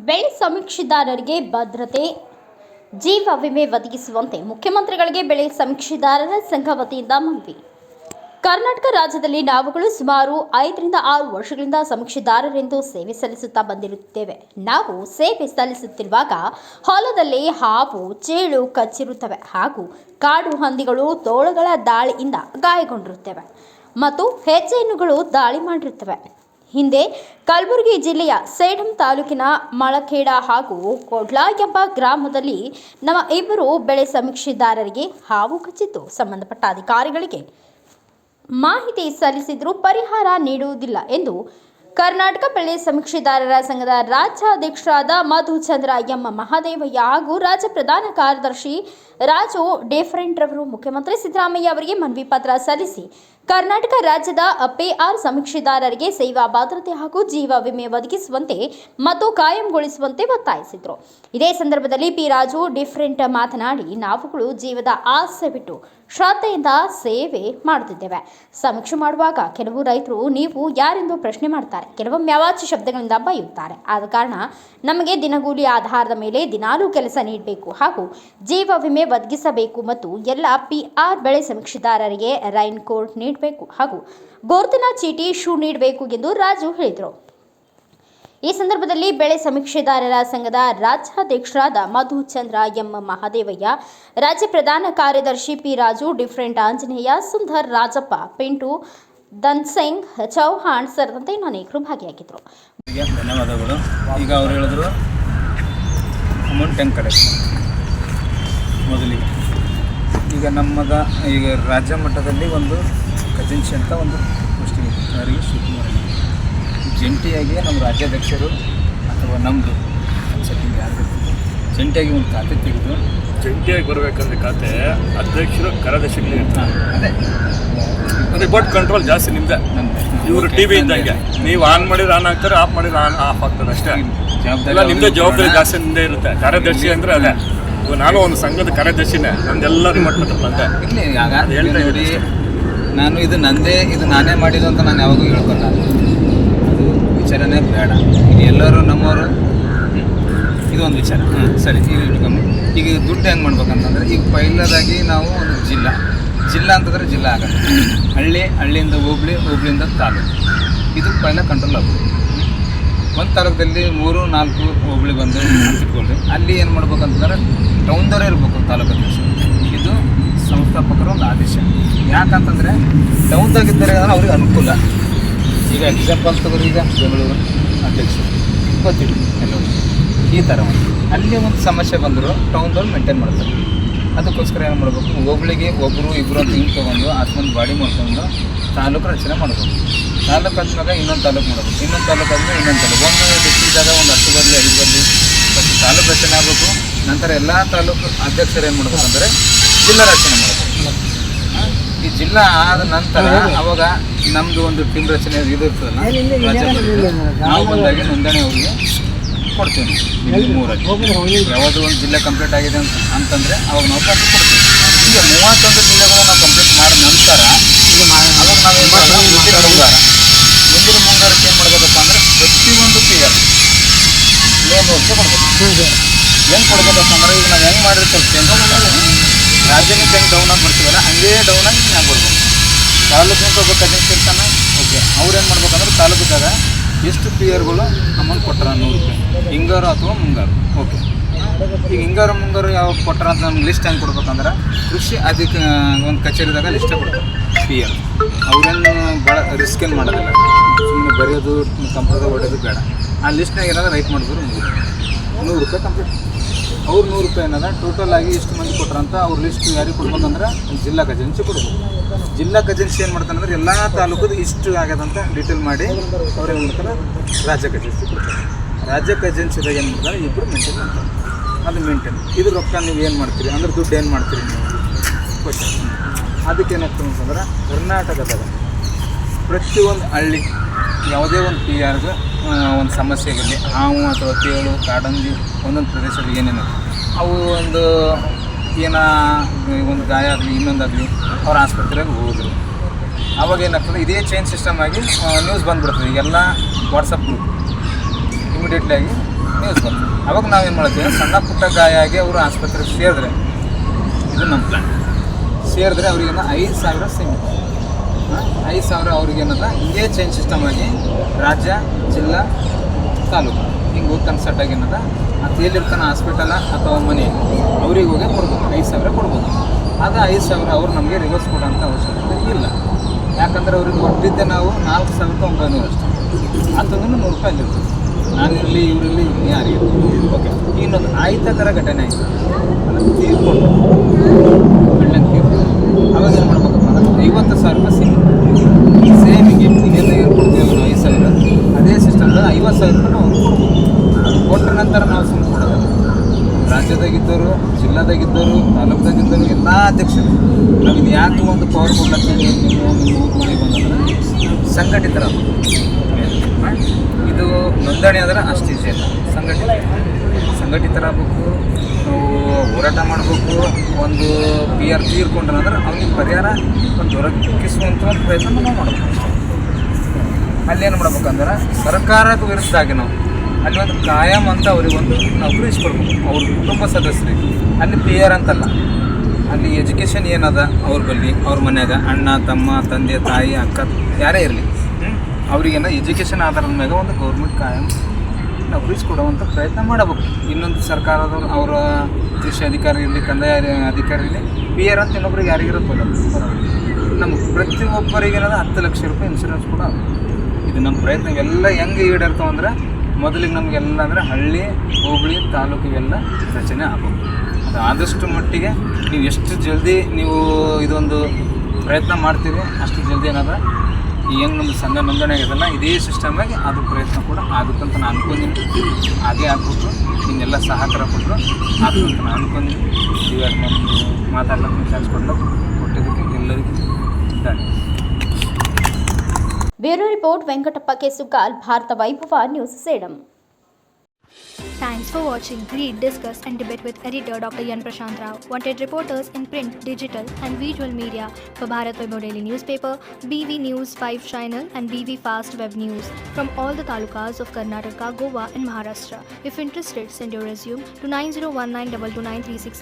ಬೆಳೆ ಸಮೀಕ್ಷೆದಾರರಿಗೆ ಭದ್ರತೆ ಜೀವ ವಿಮೆ ಒದಗಿಸುವಂತೆ ಮುಖ್ಯಮಂತ್ರಿಗಳಿಗೆ ಬೆಳೆ ಸಮೀಕ್ಷೆದಾರರ ಸಂಘ ವತಿಯಿಂದ ಮನವಿ. ಕರ್ನಾಟಕ ರಾಜ್ಯದಲ್ಲಿ ನಾವುಗಳು ಸುಮಾರು 5 ರಿಂದ 6 ವರ್ಷಗಳಿಂದ ಸಮೀಕ್ಷೆದಾರರೆಂದು ಸೇವೆ ಸಲ್ಲಿಸುತ್ತಾ ಬಂದಿರುತ್ತೇವೆ. ನಾವು ಸೇವೆ ಸಲ್ಲಿಸುತ್ತಿರುವಾಗ ಹೊಲದಲ್ಲಿ ಹಾವು, ಚೇಳು ಕಚ್ಚಿರುತ್ತವೆ ಹಾಗೂ ಕಾಡು ಹಂದಿಗಳು ತೋಳಗಳ ದಾಳಿಯಿಂದ ಗಾಯಗೊಂಡಿರುತ್ತವೆ ಮತ್ತು ಹೆಜ್ಜೆನುಗಳು ದಾಳಿ ಮಾಡಿರುತ್ತವೆ. ಹಿಂದೆ ಕಲಬುರಗಿ ಜಿಲ್ಲೆಯ ಸೇಡಂ ತಾಲೂಕಿನ ಮಳಖೇಡ ಹಾಗೂ ಕೋಡ್ಲಾ ಎಂಬ ಗ್ರಾಮದಲ್ಲಿ ನಮ್ಮ ಇಬ್ಬರು ಬೆಳೆ ಸಮೀಕ್ಷೆದಾರರಿಗೆ ಹಾವು ಕಚ್ಚಿದ್ದು ಸಂಬಂಧಪಟ್ಟ ಅಧಿಕಾರಿಗಳಿಗೆ ಮಾಹಿತಿ ಸಲ್ಲಿಸಿದರೂ ಪರಿಹಾರ ನೀಡುವುದಿಲ್ಲ ಎಂದು ಕರ್ನಾಟಕ ಬೆಳೆ ಸಮೀಕ್ಷೆದಾರರ ಸಂಘದ ರಾಜ್ಯಾಧ್ಯಕ್ಷರಾದ ಮಧುಚಂದ್ರ ಎಂ ಮಹದೇವಯ್ಯ ಹಾಗೂ ರಾಜ್ಯ ಪ್ರಧಾನ ಕಾರ್ಯದರ್ಶಿ ರಾಜು ಡಿಫರೆಂಟ್ ರವರು ಮುಖ್ಯಮಂತ್ರಿ ಸಿದ್ದರಾಮಯ್ಯ ಅವರಿಗೆ ಮನವಿ ಪತ್ರ ಸಲ್ಲಿಸಿ ಕರ್ನಾಟಕ ರಾಜ್ಯದ PR ಸಮೀಕ್ಷೆದಾರರಿಗೆ ಸೇವಾ ಭದ್ರತೆ ಹಾಗೂ ಜೀವ ವಿಮೆ ಒದಗಿಸುವಂತೆ ಮತ್ತು ಕಾಯಂಗೊಳಿಸುವಂತೆ ಒತ್ತಾಯಿಸಿದರು. ಇದೇ ಸಂದರ್ಭದಲ್ಲಿ ರಾಜು ಡಿಫರೆಂಟ್ ಮಾತನಾಡಿ, ನಾವುಗಳು ಜೀವದ ಆಸೆ ಬಿಟ್ಟು ಶ್ರದ್ಧೆಯಿಂದ ಸೇವೆ ಮಾಡುತ್ತಿದ್ದೇವೆ. ಸಮೀಕ್ಷೆ ಮಾಡುವಾಗ ಕೆಲವು ರೈತರು ನೀವು ಯಾರೆಂದು ಪ್ರಶ್ನೆ ಮಾಡ್ತಾರೆ, ಕೆಲವೊಮ್ಮೆ ಅವಾಚ್ಯ ಶಬ್ದಗಳಿಂದ ಬೈಯುತ್ತಾರೆ. ಆದ ಕಾರಣ ನಮಗೆ ದಿನಗೂಲಿ ಆಧಾರದ ಮೇಲೆ ದಿನಾಲೂ ಕೆಲಸ ನೀಡಬೇಕು ಹಾಗೂ ಜೀವ ವಿಮೆ ಒದಗಿಸಬೇಕು ಮತ್ತು ಎಲ್ಲ PR ಬೆಳೆ ಸಮೀಕ್ಷೆದಾರರಿಗೆ ರೈನ್ ಕೋಟ್ ನೀಡಬೇಕು ಹಾಗೂ ಗುರುತಿನ ಚೀಟಿ ಶೂ ನೀಡಬೇಕು ಎಂದು ರಾಜು ಹೇಳಿದರು. ಈ ಸಂದರ್ಭದಲ್ಲಿ ಬೆಳೆ ಸಮೀಕ್ಷೆದಾರರ ಸಂಘದ ರಾಜ್ಯಾಧ್ಯಕ್ಷರಾದ ಮಧುಚಂದ್ರ ಎಂ ಮಹದೇವಯ್ಯ, ರಾಜ್ಯ ಪ್ರಧಾನ ಕಾರ್ಯದರ್ಶಿ ರಾಜು ಡಿಫರೆಂಟ್ ಆಂಜನೇಯ, ಸುಂದರ್, ರಾಜಪ್ಪ, ಪಿಂಟು, ಧನ್ಸಿಂಗ್, ಚೌಹಾಣ್ ಸೇರಿದಂತೆ ಅನೇಕರು ಭಾಗಿಯಾಗಿದ್ದರು. ಧನ್ಯವಾದಗಳು. ಈಗ ಅವರು ಹೇಳಿದ್ರು ಅಮೌಂಟ್ ಹೆಂಗೆ ಕಲೆಕ್ಷನ್ ಮೊದಲಿಗೆ ಈಗ ಈಗ ರಾಜ್ಯ ಮಟ್ಟದಲ್ಲಿ ಒಂದು ಕಜಿನ್ಸಿ ಅಂತ ಒಂದು ಪೋಸ್ಟಿಂಗ್ ಇದೆ. ಅವರಿಗೆ ಶಿವಕುಮಾರ್ ಜಂಟಿಯಾಗಿ ನಮ್ಮ ರಾಜ್ಯಾಧ್ಯಕ್ಷರು ಅಥವಾ ನಮ್ಮದು ಸೆಟ್ಟಿಂಗ್ ಯಾರು ಜಂಟಿಯಾಗಿ ಒಂದು ಖಾತೆ ತೆಗೆದು ಜಂಟಿಯಾಗಿ ಬರಬೇಕಂದ್ರೆ ಖಾತೆ ಅಧ್ಯಕ್ಷರು ಕಾರ್ಯದರ್ಶಿಗಳು ಇರ್ತಾರೆ. ಅದೇ ರಿಮೋಟ್ ಕಂಟ್ರೋಲ್ ಜಾಸ್ತಿ ನಿಮ್ದೆ. ಇವರು TV ಇದ್ದಂಗೆ ನೀವು ಆನ್ ಮಾಡಿದ್ರೆ ಆನ್ ಆಗ್ತಾರೆ, ಆಫ್ ಮಾಡಿದ್ರೆ ಆಫ್ ಆಗ್ತದೆ ಅಷ್ಟೇ. ಎಲ್ಲ ನಿಮ್ಮದೇ ಜವಾಬ್ದಾರಿ ಜಾಸ್ತಿ ನಿಮ್ಮದೇ ಇರುತ್ತೆ. ಕಾರ್ಯದರ್ಶಿ ಅಂದರೆ ಅದೇ. ನಾನು ಒಂದು ಸಂಘದ ಕಾರ್ಯದರ್ಶಿನೇ, ನಂದೆಲ್ಲ ರಿಮೋಟ್ ಕಂಟ್ರೋಲ್ ಅಂತೆ. ನೋಡಿ, ನಾನು ಇದು ನಾನೇ ಮಾಡಿದ್ದು ಅಂತ ನಾನು ಯಾವಾಗೂ ಹೇಳ್ಕೊಲ್ಲ. ಅದು ವಿಚಾರನೇ ಬೇಡ. ಈಗ ಎಲ್ಲರೂ ನಮ್ಮವರು ಇದು ಒಂದು ವಿಚಾರ. ಸರಿ, ಈಗ ದುಡ್ಡು ಹೆಂಗೆ ಮಾಡ್ಬೇಕಂತಂದರೆ, ಈಗ ಪೈಲದಾಗಿ ನಾವು ಒಂದು ಜಿಲ್ಲಾ ಅಂತಂದರೆ ಜಿಲ್ಲಾ ಆಗಲ್ಲ. ಹಳ್ಳಿಯಿಂದ ಹೋಬ್ಳಿಯಿಂದ ತಾಲೂಕು, ಇದು ಪೈಲ ಕಂಟ್ರೋಲ್ ಆಗೋದು. ಒಂದು ತಾಲೂಕದಲ್ಲಿ 3-4 ಹೋಬಳಿ ಬಂದು ಇಟ್ಕೊಂಡ್ರೆ ಅಲ್ಲಿ ಏನು ಮಾಡ್ಬೇಕಂತಂದ್ರೆ ಟೌನ್ದವರೇ ಇರಬೇಕು ತಾಲೂಕು ಅಧ್ಯಕ್ಷ. ಇದು ಸಂಸ್ಥಾಪಕರ ಒಂದು ಆದೇಶ. ಯಾಕಂತಂದರೆ ಟೌನ್ದಾಗಿದ್ದರೆ ಅವ್ರಿಗೆ ಅನುಕೂಲ. ಈಗ ಎಕ್ಸಾಂಪಲ್ ತಗೋರಿ, ಈಗ ಬೆಂಗಳೂರು ಅಧ್ಯಕ್ಷ ಗೊತ್ತಿಲ್ಲ ಎಲ್ಲರೂ ಈ ಥರ ಅಲ್ಲಿ ಒಂದು ಸಮಸ್ಯೆ ಬಂದರೂ ಟೌನ್ದವ್ರು ಮೇಂಟೈನ್ ಮಾಡ್ತಾರೆ. ಅದಕ್ಕೋಸ್ಕರ ಏನು ಮಾಡಬೇಕು, ಹೋಬಳಿಗೆ ಒಬ್ಬರು ಇಬ್ಬರು ಅಂತ ಹಿಂಗೆ ತೊಗೊಂಡು ಅದೊಂದು ಬಾಡಿ ಮಾಡ್ಕೊಂಡು ತಾಲೂಕು ರಚನೆ ಮಾಡಬೇಕು. ತಾಲೂಕು ಆದ್ಮೇಲೆ ಇನ್ನೊಂದು ತಾಲೂಕು ಮಾಡಬೇಕು, ಇನ್ನೊಂದು ತಾಲೂಕು ಆದಮೇಲೆ ಇನ್ನೊಂದು ತಾಲೂಕು. ಒಂದು ಡಿಸ್ಟ್ರಿಕ್ಟಾಗ ಒಂದು 10 ಬರಲಿ 5 ಬರಲಿ ಫಸ್ಟ್ ತಾಲೂಕು ರಚನೆ ಆಗಬೇಕು. ನಂತರ ಎಲ್ಲ ತಾಲೂಕು ಅಧ್ಯಕ್ಷರು ಏನು ಮಾಡಬೇಕಂದ್ರೆ ಜಿಲ್ಲಾ ರಚನೆ ಮಾಡಬೇಕು. ಈ ಜಿಲ್ಲಾ ಆದ ನಂತರ ಅವಾಗ ನಮ್ಮದು ಒಂದು ಟೀಮ್ ರಚನೆ ಇದು ಇರ್ತದಲ್ಲ, ನಾವು ಬಂದಾಗಿ ನೋಂದಣಿ ಅವರಿಗೆ ಕೊಡ್ತೀವಿ. ಮೂರಲ್ಲಿ ಯಾವುದೋ ಒಂದು ಜಿಲ್ಲೆ ಕಂಪ್ಲೀಟ್ ಆಗಿದೆ ಅಂತಂದರೆ ಅವಾಗ ನಾವು ಕಾಪಿ ಕೊಡ್ತೀವಿ. ಈಗ 31 ಜಿಲ್ಲೆಗಳು ನಾವು ಕಂಪ್ಲೀಟ್ ಮಾಡಿದ ನಂತರ ಅವಾಗ ನಾವೇನು ಮಾಡೋದು, ಮುಂದಿನ ಮುಂಗಾರಕ್ಕೆ ಏನು ಮಾಡಬೇಕಪ್ಪ ಅಂದರೆ ಪ್ರತಿಯೊಂದು PR ಲೋನ್ ವರ್ಷ ಕೊಡಬೇಕು. ಹೆಂಗೆ ಕೊಡಬೇಕಪ್ಪ ಅಂದ್ರೆ, ಈಗ ನಾವು ಹೆಂಗೆ ಮಾಡಿರ್ತೀವಿ ರಾಜ್ಯಕ್ಕೆ ಹೆಂಗೆ ಡೌನ್ ಆಗಿ ಬರ್ತೀವಲ್ಲ ಹಂಗೇ ಡೌನ್ ಆಗಿ ಹಿಂಗೆ ಬರ್ಬೇಕು. ತಾಲೂಕಿನ ಒಬ್ಬ ಕಜಿನ್ಸ್ ಇರ್ತಾನೆ, ಓಕೆ, ಅವ್ರೇನು ಮಾಡ್ಬೇಕಂದ್ರೆ ತಾಲೂಕದಾಗ ಎಷ್ಟು PRಗಳು ಅಮೌಂಟ್ ಕೊಟ್ಟಾರ 100 ರೂಪಾಯಿ ಹಿಂಗಾರು ಅಥವಾ ಮುಂಗಾರು. ಓಕೆ, ಈಗ ಹಿಂಗಾರು ಮುಂಗಾರು ಯಾವ ಕೊಟ್ಟಾರ ಅಂತ ನಮ್ಗೆ ಲಿಸ್ಟ್ ಹೆಂಗೆ ಕೊಡ್ಬೇಕಂದ್ರೆ ಕೃಷಿ ಒಂದು ಕಚೇರಿದಾಗ ಲಿಸ್ಟೇ ಕೊಡ್ತಾರೆ PR. ಅವ್ರೇನು ಭಾಳ ರಿಸ್ಕ್ ಏನು ಮಾಡೋದಿಲ್ಲ, ಸುಮ್ಮನೆ ಬರೆಯೋದು ಕಂಪ್ಯೂಟರ್ ಹೊಡೆಯೋದು ಬೇಡ. ಆ ಲಿಸ್ಟ್ನಾಗ ಏನಾದ್ರು ರೈಟ್ ಮಾಡಿದ್ರು 100 ರೂಪಾಯಿ ಕಂಪ್ಲೀಟ್. ಅವ್ರು 100 ರೂಪಾಯಿ ಏನದ ಟೋಟಲ್ ಆಗಿ ಇಷ್ಟು ಮಂದಿ ಕೊಟ್ರಂತ ಅವ್ರ ಲಿಸ್ಟ್ ಯಾರಿಗೆ ಕೊಡ್ಬೇಕಂದ್ರೆ ಜಿಲ್ಲಾ ಕಜೆನ್ಸಿ ಕೊಡಬೇಕು. ಜಿಲ್ಲಾ ಕಜೆನ್ಸಿ ಏನು ಮಾಡ್ತಾನೆ ಅಂದ್ರೆ ಎಲ್ಲ ತಾಲೂಕದು ಇಷ್ಟು ಆಗ್ಯದಂತ ಡೀಟೇಲ್ ಮಾಡಿ ಅವ್ರು ಏನು ಮಾಡ್ತಾರೆ, ರಾಜ್ಯ ಕಜೆನ್ಸಿ ಕೊಡ್ತಾರೆ. ರಾಜ್ಯ ಕಜೆನ್ಸಿದಾಗ ಏನು ಮಾಡ್ತಾರೆ, ಇಬ್ಬರು ಮೇಂಟೈನ್ ಮಾಡ್ತಾರೆ. ಅದು ಮೇಂಟೈನ್. ಇದು ರೊಕ್ಕ ನೀವು ಏನು ಮಾಡ್ತೀರಿ ಅಂದ್ರೆ ದುಡ್ಡು ಏನು ಮಾಡ್ತೀರಿ ನೀವು ಕ್ವಶನ್. ಅದಕ್ಕೆ ಏನಾಗ್ತದೆ ಅಂತಂದ್ರೆ ಕರ್ನಾಟಕದಾಗ ಪ್ರತಿಯೊಂದು ಹಳ್ಳಿ ಯಾವುದೇ ಒಂದು PRಗೆ ಒಂದು ಸಮಸ್ಯೆ ಇರಲಿ, ಹಾವು ಅಥವಾ ತೇಳು, ಕಾಡಂದಿ, ಒಂದೊಂದು ಪ್ರದೇಶದಲ್ಲಿ ಏನೇನು ಅವು ಒಂದು ಒಂದು ಗಾಯ ಆಗಲಿ ಇನ್ನೊಂದಾಗಲಿ ಅವ್ರ ಆಸ್ಪತ್ರೆಗೆ ಹೋದರು. ಅವಾಗ ಏನಾಗ್ತದೆ, ಇದೇ ಚೈನ್ ಸಿಸ್ಟಮ್ ಆಗಿ ನ್ಯೂಸ್ ಬಂದುಬಿಡ್ತದೆ. ಈಗೆಲ್ಲ ವಾಟ್ಸಪ್ ಗ್ರೂಪ್ ಇಮಿಡಿಯೇಟ್ಲಿ ಆಗಿ ನ್ಯೂಸ್ ಬರ್ತದೆ. ಅವಾಗ ನಾವೇನು ಮಾಡ್ತೀವಿ, ಸಣ್ಣ ಪುಟ್ಟ ಗಾಯ ಆಗಿ ಅವರು ಆಸ್ಪತ್ರೆಗೆ ಸೇರಿದ್ರೆ, ಇದು ನಮ್ಮ ಪ್ಲ್ಯಾನ್, ಸೇರಿದ್ರೆ ಅವ್ರಿಗೇನ 5,000 ಸೀಮಿತ. 5,000 ಅವ್ರಿಗೇನದ ಇದೇ ಚೈನ್ ಸಿಸ್ಟಮ್ ಆಗಿ ರಾಜ್ಯ, ಜಿಲ್ಲಾ, ತಾಲೂಕು ಹಿಂಗೆ ಹೋಗಿ ಕನ್ಸರ್ಟ್ ಆಗಿ ಏನದ ಅದು ಎಲ್ಲಿರ್ತಾನೆ ಹಾಸ್ಪಿಟಲ ಅಥವಾ ಮನೆ ಅವ್ರಿಗೆ ಹೋಗಿ ಕೊಡ್ಬೋದು, 5,000 ಕೊಡ್ಬೋದು. ಅದು 5,000 ಅವ್ರು ನಮಗೆ ರಿವರ್ಸ್ ಕೊಡೋಂಥ ಅವಶ್ಯಕತೆ ಇಲ್ಲ. ಯಾಕಂದರೆ ಅವ್ರಿಗೆ ಕೊಟ್ಟಿದ್ದೆ ನಾವು 4,900 ಅಷ್ಟೇ. ಅಂತಂದ್ರೆ 100 ರೂಪಾಯಿ ಅಲ್ಲಿರ್ತದೆ. ನಾನಿರಲಿ ಇವರಿರಲಿ ಯಾರಿಗೆ. ಓಕೆ, ಇನ್ನೊಂದು ಆಯ್ತಕರ ಘಟನೆ ಆಯಿತು, ಅದನ್ನು ತೀರ್ಕೊಂಡು ಒಳ್ಳೆ ತೀರ್ಕೊಂಡು ಅವಾಗ ಏನು ಮಾಡ್ಬೇಕಪ್ಪ ಅಂದ್ರೆ 50,000 ರೂಪಾಯಿ ಸೇಮ್ ಈಗೆಲ್ಲ ಏನು ಕೊಡ್ತೀವಿ ನಾವು 5,000, ಅದೇ ಸಿಸ್ಟಮ್ದಾಗ 50,000 ರೂಪಾಯಿ ನಾವು ಕೊಡ್ಬೋದು. ಅದು ಕೊಟ್ಟ ನಂತರ ನಾವು ಸುಮ್ಮನೆ ಕೊಡೋದು. ರಾಜ್ಯದಾಗಿದ್ದವರು, ಜಿಲ್ಲಾದಾಗಿದ್ದವರು, ತಾಲೂಕದಾಗಿದ್ದವರು ಎಲ್ಲ ಅಧ್ಯಕ್ಷರು ನಾವು ಇದು ಯಾಕೆ ಒಂದು ಪವರ್ ಕೊಡ್ಲತ್ತೀವಿ, ನಿಮ್ಮ ಊರಿಗೆ ಬಂದಂದ್ರೆ ಸಂಘಟಿತರಾಗಬೇಕು. ಇದು ನೋಂದಣಿ ಆದರೆ ಅಷ್ಟು ಈಜಿ ಅಲ್ಲ. ಸಂಘಟಿತರಾಗಬೇಕು, ನಾವು ಹೋರಾಟ ಮಾಡಬೇಕು. ಒಂದು PR ತೀರ್ಕೊಂಡ್ರೆ ಅವ್ನಿಗೆ ಪರಿಹಾರ ಒಂದು ದೊರಕಿಸುವಂಥ ಒಂದು ಪ್ರಯತ್ನ ನಾವು ಮಾಡಬೇಕು ಅಷ್ಟೇ. ಅಲ್ಲೇನು ಮಾಡ್ಬೇಕಂದ್ರೆ ಸರ್ಕಾರದ ವಿರುದ್ಧಾಗಿ ನಾವು ಅಲ್ಲಿ ಒಂದು ಕಾಯಂ ಅಂತ ಅವ್ರಿಗೊಂದು ನೌಕರಿ ಇಸ್ಕೊಡ್ಬೇಕು ಅವ್ರ ಕುಟುಂಬ ಸದಸ್ಯರಿಗೆ. ಅಲ್ಲಿ PR ಅಂತಲ್ಲ, ಅಲ್ಲಿ ಎಜುಕೇಷನ್ ಏನದ ಅವ್ರ ಬಳಿ, ಅವ್ರ ಮನ್ಯಾಗ ಅಣ್ಣ, ತಮ್ಮ, ತಂದೆ, ತಾಯಿ, ಅಕ್ಕ ಯಾರೇ ಇರಲಿ, ಅವ್ರಿಗೇನ ಎಜುಕೇಷನ್ ಆಧಾರದ ಮ್ಯಾಗ ಒಂದು ಗೌರ್ಮೆಂಟ್ ಕಾಯಂ ನೌಕರಿ ಕೊಡುವಂಥ ಪ್ರಯತ್ನ ಮಾಡಬೇಕು. ಇನ್ನೊಂದು ಸರ್ಕಾರದವ್ರು ಅವರ ಕೃಷಿ ಅಧಿಕಾರಿ ಇರಲಿ, ಕಂದಾಯ ಅಧಿಕಾರಿ ಇರಲಿ, PR ಅಂತ ಇನ್ನೊಬ್ರಿಗೆ ಯಾರಿಗಿರುತ್ತಲ್ಲ ನಮ್ಗೆ ಪ್ರತಿಯೊಬ್ಬರಿಗೇನದ 10 ಲಕ್ಷ ರೂಪಾಯಿ ಇನ್ಶೂರೆನ್ಸ್ ಕೂಡ. ಇದು ನಮ್ಮ ಪ್ರಯತ್ನ. ಇವೆಲ್ಲ ಹೆಂಗೆ ಈಡೇರ್ತಾವೆ ಅಂದ್ರೆ ಮೊದಲಿಗೆ ನಮಗೆಲ್ಲ ಅಂದರೆ ಹಳ್ಳಿ, ಹೋಬಳಿ, ತಾಲೂಕು ಇವೆಲ್ಲ ರಚನೆ ಆಗಬೇಕು. ಅದು ಆದಷ್ಟು ಮಟ್ಟಿಗೆ ನೀವು ಎಷ್ಟು ಜಲ್ದಿ ನೀವು ಇದೊಂದು ಪ್ರಯತ್ನ ಮಾಡ್ತೀರಿ ಅಷ್ಟು ಜಲ್ದಿ ಏನಾದ್ರೆ ಹೆಂಗೆ ನಮ್ಮ ಸಂಘ ನೋಂದಣಿ ಆಗಿದೆಲ್ಲ ಇದೇ ಸಿಸ್ಟಮಾಗಿ ಅದು ಪ್ರಯತ್ನ ಕೂಡ ಆಗುತ್ತಂತ ನಾನು ಅನ್ಕೊಂಡಿದ್ದೀನಿ. ಹಾಗೆ ಆಗ್ಬಿಟ್ಟು ಇನ್ನೆಲ್ಲ ಸಹಕಾರ ಕೊಟ್ಟರು ಆಗುತ್ತಂತ ನಾನು ಅನ್ಕೊಂಡಿದ್ದೀನಿ. ಇವಾಗ ನಮ್ಮದು ಮಾತಾಡ್ಲಿಕ್ಕೆ ಚಾನ್ಸ್ ಕೊಟ್ಟಿದ್ದಕ್ಕೆ ಎಲ್ಲರಿಗೂ ಧನ್ಯವಾದ. ಬ್ಯೂರೋ ರಿಪೋರ್ಟ್ ವೆಂಕಟಪ್ಪ ಕೆಸುಕಾಲ್, ಭಾರತ ವೈಭವ news, Sedam. Thanks for watching. Read, discuss and debate with editor Dr. Yan Prashant Rao. Wanted reporters in print, digital and visual media for Bharat Vaibhav Daily Newspaper, BV News 5 Channel and BV Fast Web News from all the talukas of Karnataka, Goa and Maharashtra. If interested, send your resume to 9019229369.